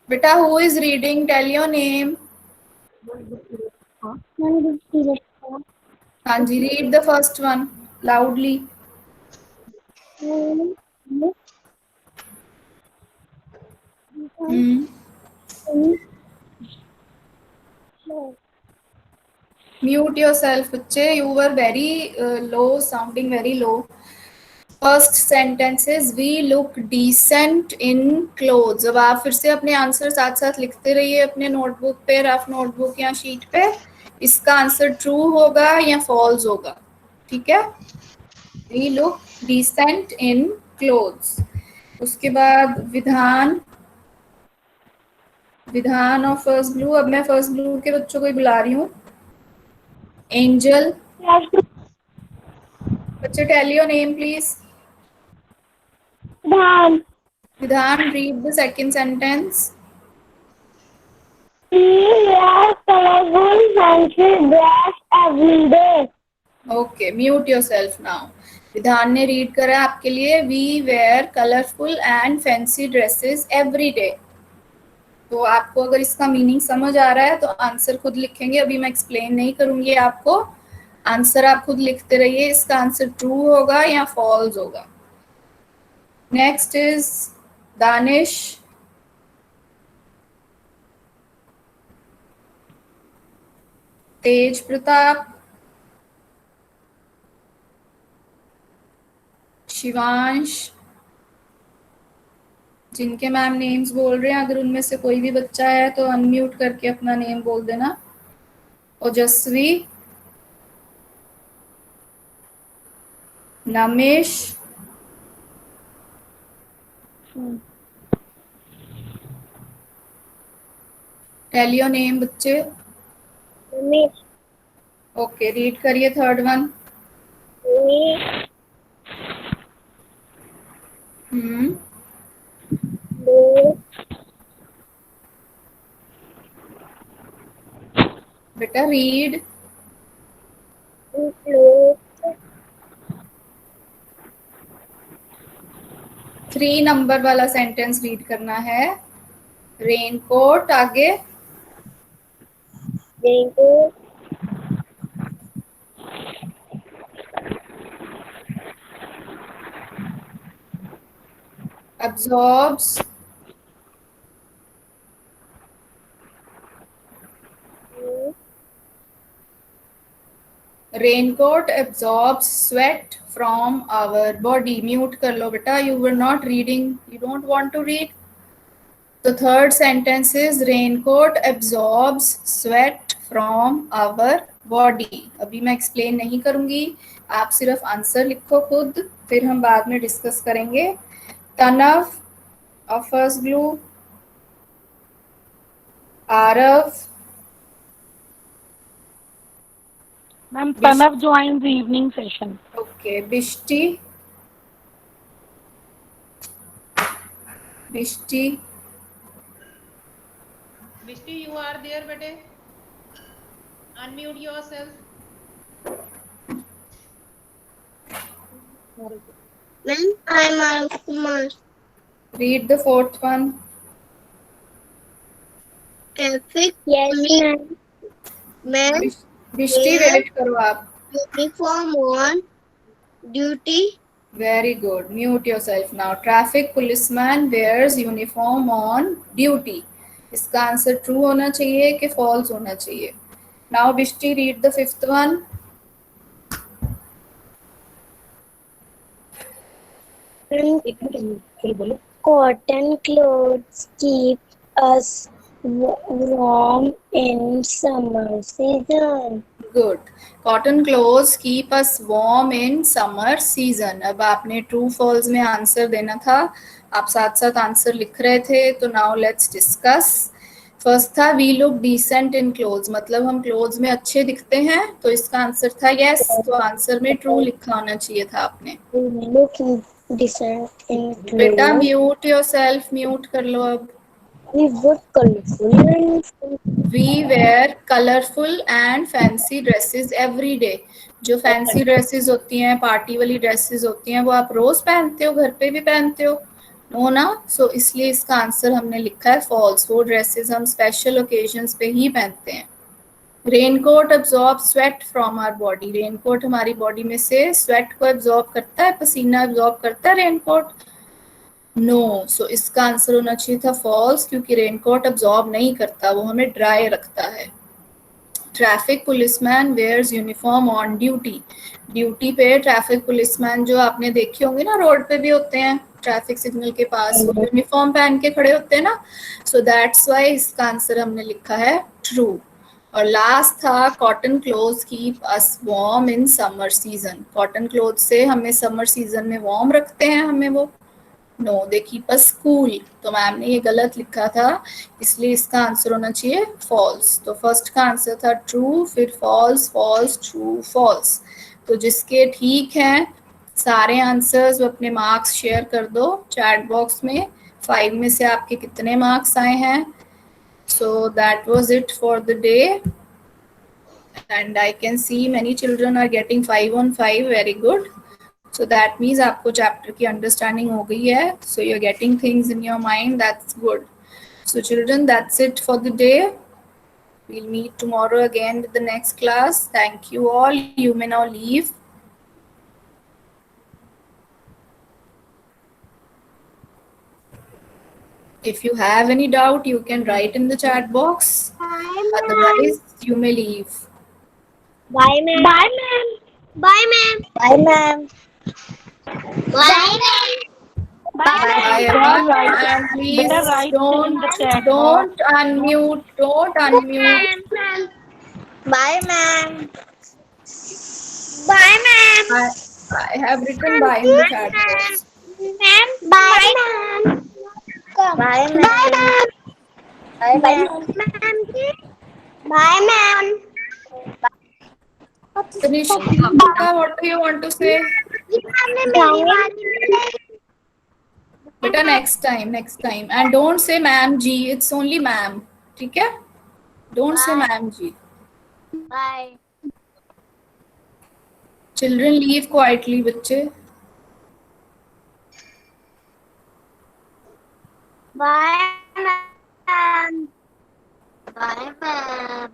Beta, who is reading? Tell your name. Hanji, read the first one loudly. Hmm. Mute yourself, बच्चे. You were very low, sounding very low. First sentences we look decent in clothes. अब आप फिर से अपने answer साथ साथ लिखते रहिए अपने नोटबुक पे, रफ नोटबुक या शीट पे. इसका आंसर ट्रू होगा या फॉल्स होगा. ठीक है. We look decent in clothes. उसके बाद विधान. विधान और फर्स्ट ब्लू. अब मैं फर्स्ट ब्लू के बच्चों को ही बुला रही हूँ. एंजल. बच्चे tell your name please. Vidhan, read the second sentence. We wear colorful fancy dress every day. Okay, mute yourself now. विधान ने रीड करा आपके लिए. We wear colorful and fancy dresses every day. तो आपको अगर इसका मीनिंग समझ आ रहा है तो आंसर खुद लिखेंगे. अभी मैं एक्सप्लेन नहीं करूंगी आपको. आंसर आप खुद लिखते रहिए. इसका आंसर ट्रू होगा या फॉल्स होगा. Next is Danish. तेज प्रताप. शिवांश. जिनके मैम नेम्स बोल रहे हैं, अगर उनमें से कोई भी बच्चा है तो अनम्यूट करके अपना नेम बोल देना. ओजस्वी. नमेश. टेल योर नेम बच्चे. ओके, रीड करिए थर्ड वन. बेटा रीड. 3 नंबर वाला सेंटेंस रीड करना है. रेनकोट. आगे. absorbs. Raincoat absorbs sweat from our body. Mute कर लो बेटा. You were not reading. You don't want to read. The third sentence is raincoat absorbs sweat from our body. अभी मैं explain नहीं करूंगी. आप सिर्फ आंसर लिखो खुद, फिर हम बाद में डिस्कस करेंगे. तनव of first blue. Arav. Ma'am, Tanav joins the evening session. Okay, Bishti. Bishti. Bishti, you are there, bete. Unmute yourself. Ma'am, I'm Arav Kumar. Read the fourth one. Traffic. Yes, ma'am. Ma'am, Bishti, wait करो आप. uniform on duty. Very good. Mute yourself now. Traffic policeman wears uniform on duty. इसका answer true होना चाहिए कि false होना चाहिए. Now Bishti, read the fifth one. Cotton clothes keep us warm in summer season. Good. Cotton clothes keep us warm in summer season. अब आपने true false में answer देना था. आप साथ साथ आंसर लिख रहे थे. तो now let's discuss. फर्स्ट था we look decent in clothes, मतलब हम क्लोथ्स में अच्छे दिखते हैं. तो इसका आंसर था यस. तो आंसर में ट्रू लिखा होना चाहिए था आपने. Look decent in बेटा clothes. Mute yourself. म्यूट कर लो अब. We were colorful and We wear colorful and fancy dresses every day. जो फैंसी ड्रेसेस होती हैं, पार्टी वाली ड्रेसेस होती हैं, वो आप रोज पहनते हो, घर पे भी पहनते हो? नो ना। सो इसलिए इसका आंसर हमने लिखा है फॉल्स। वो ड्रेसेस हम स्पेशल ओकेजन्स पे ही पहनते हैं। Raincoat absorb sweat from our body. Raincoat हमारी बॉडी में से स्वेट को अब्जॉर्ब करता है, पसीना अब्जॉर्ब करता है रेनकोट? नो। सो इसका आंसर होना चाहिए था फॉल्स, क्योंकि रेनकोट अब्जॉर्ब नहीं करता, वो हमें ड्राई रखता है। Traffic policeman wears uniform on duty. Duty पे ट्रैफिक पुलिसमैन जो आपने देखे होंगे ना, रोड पे भी होते हैं, ट्रैफिक सिग्नल के पास वो यूनिफॉर्म पहन के खड़े होते हैं ना। सो दैट्स वाई इसका आंसर हमने लिखा है ट्रू। और लास्ट था cotton clothes keep us warm in summer season. Cotton cloth से हमें समर सीजन में वार्म रखते हैं हमें वो? No, they keep us cool. तो मैम ने ये गलत लिखा था, इसलिए इसका आंसर होना चाहिए फॉल्स। तो फर्स्ट का आंसर था ट्रू, फिर फॉल्स, फॉल्स, ट्रू, फॉल्स। तो जिसके ठीक हैं सारे आंसर्स, वो अपने मार्क्स शेयर कर दो चैट बॉक्स में। 5 में से आपके कितने मार्क्स आए हैं? So that was it for the day, and I can see many children are getting 5 on 5। Very good. So that means आपको चैप्टर की अंडरस्टैंडिंग हो गई है, so you are getting things in your mind, that's good. So children, that's it for the day. We'll meet tomorrow again with the next class. Thank you all. You may now leave. If you have any doubt, you can write in the chat box. Bye, ma'am. Otherwise, you may leave. Bye, ma'am. Bye, ma'am. Bye, ma'am. Bye, ma'am. Bye, ma'am. Bye Better everyone, write, and better please write in the chat box. don't unmute. Don't unmute. Ma'am. Bye, ma'am. Bye, ma'am. I, I have written bye in the chat box. Ma'am. Bye, ma'am. Bye, ma'am. Bye, ma'am. Bye, ma'am. Bye, ma'am. Tanishka, what do you want to say? Beta, next time. And don't say ma'am G, it's only ma'am. ठीक है? Don't say ma'am G. Bye. Children leave quietly, बच्चे. Bye, ma'am. Bye, ma'am.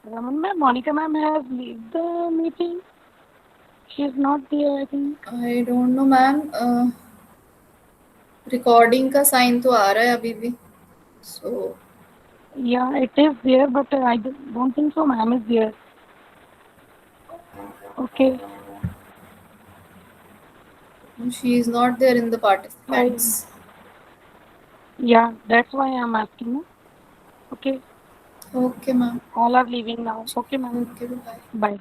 Raman ma'am, Monica ma'am has leave the meeting. She is not there, I think. I don't know, ma'am. Recording का sign तो आ रहा है अभी भी. So Yeah, it is there, but I don't think so. Ma'am is there. Okay. she is not there in the participants. Yeah, that's why I'm asking. No? Okay. Okay, ma'am. All are leaving now. Okay, ma'am. Okay, bye. Bye.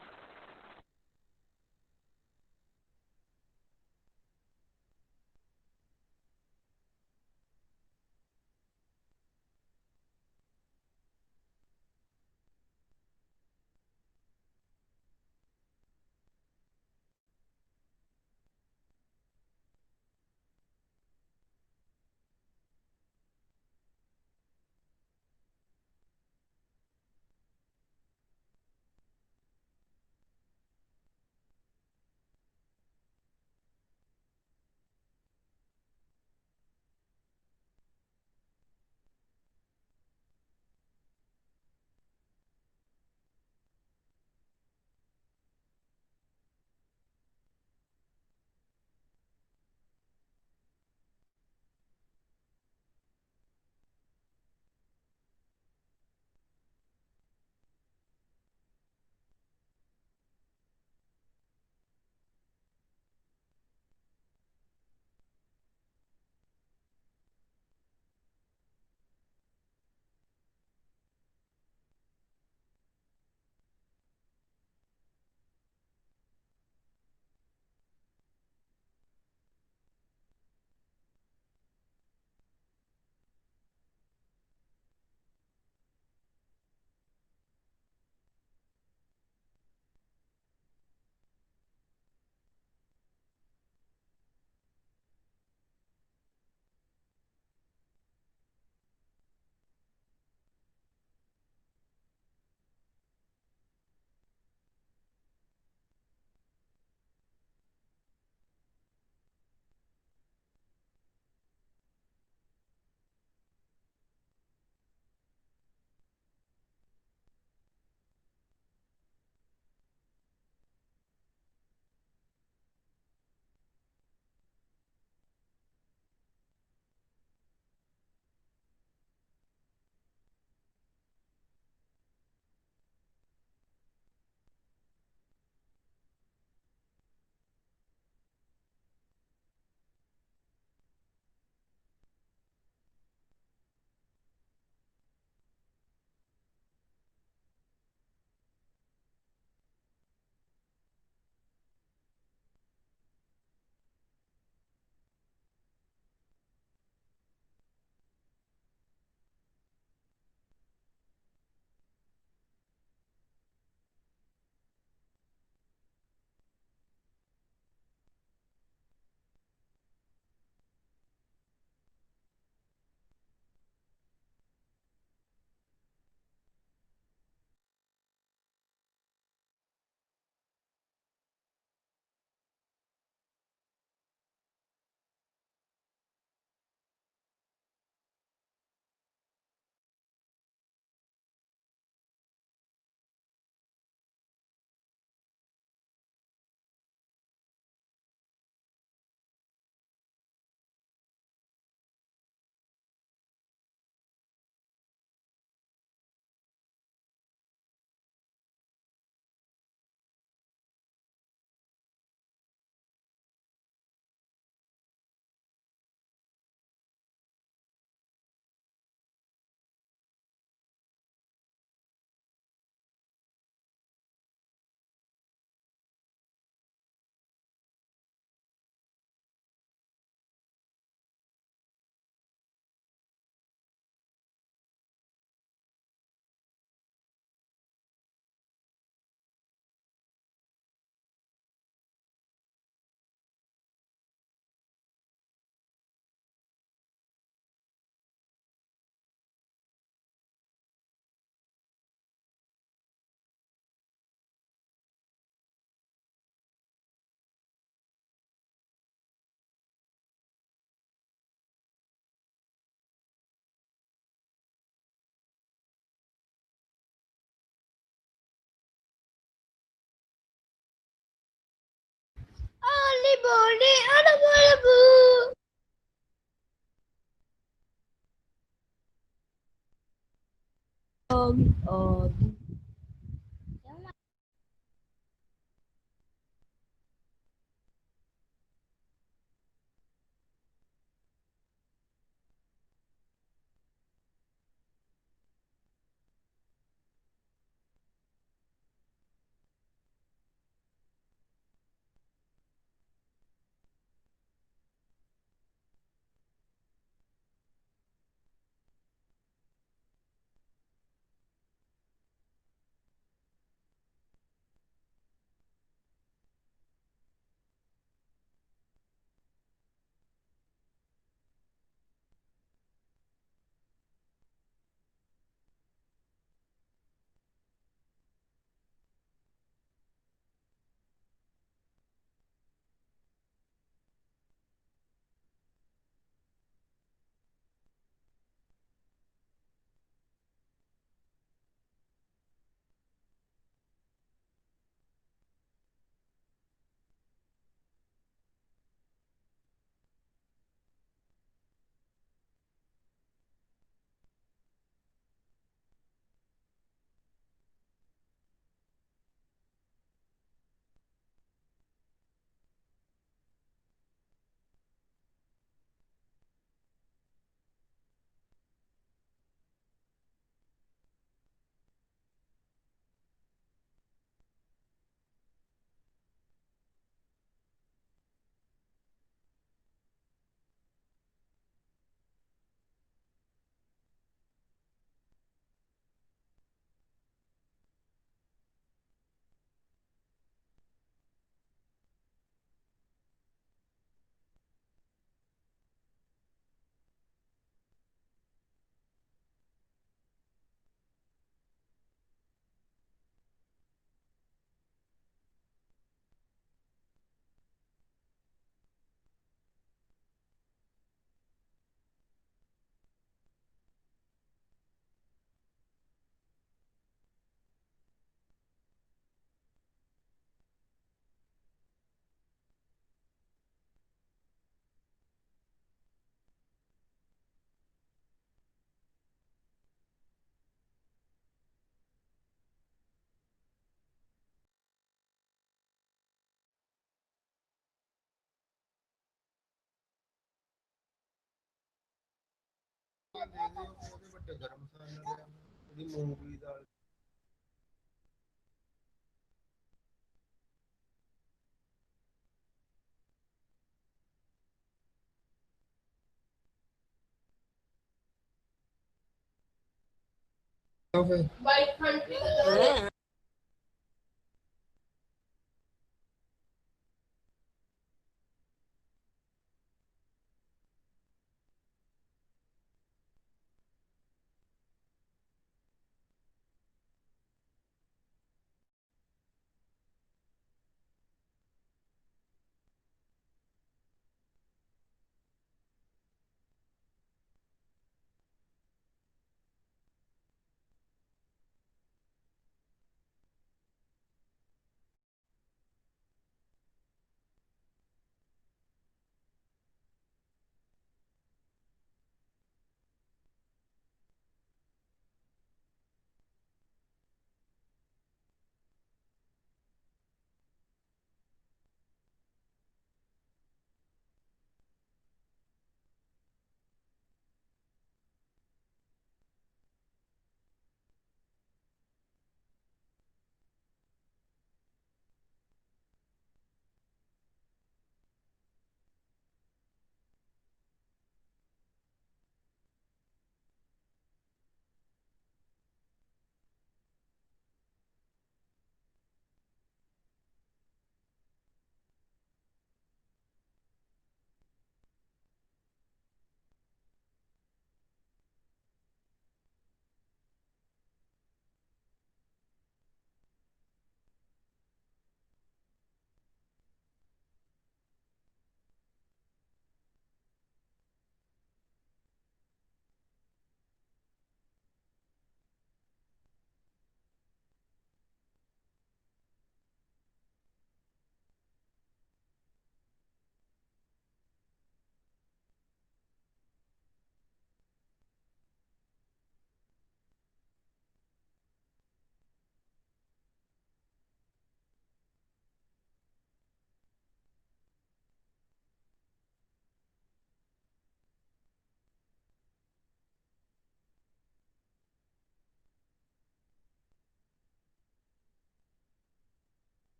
body unavailable.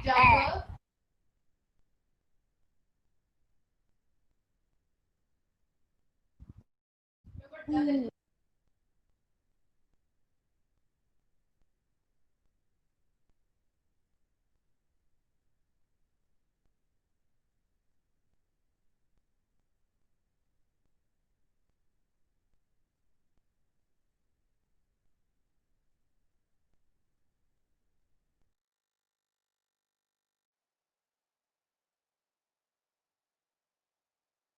जब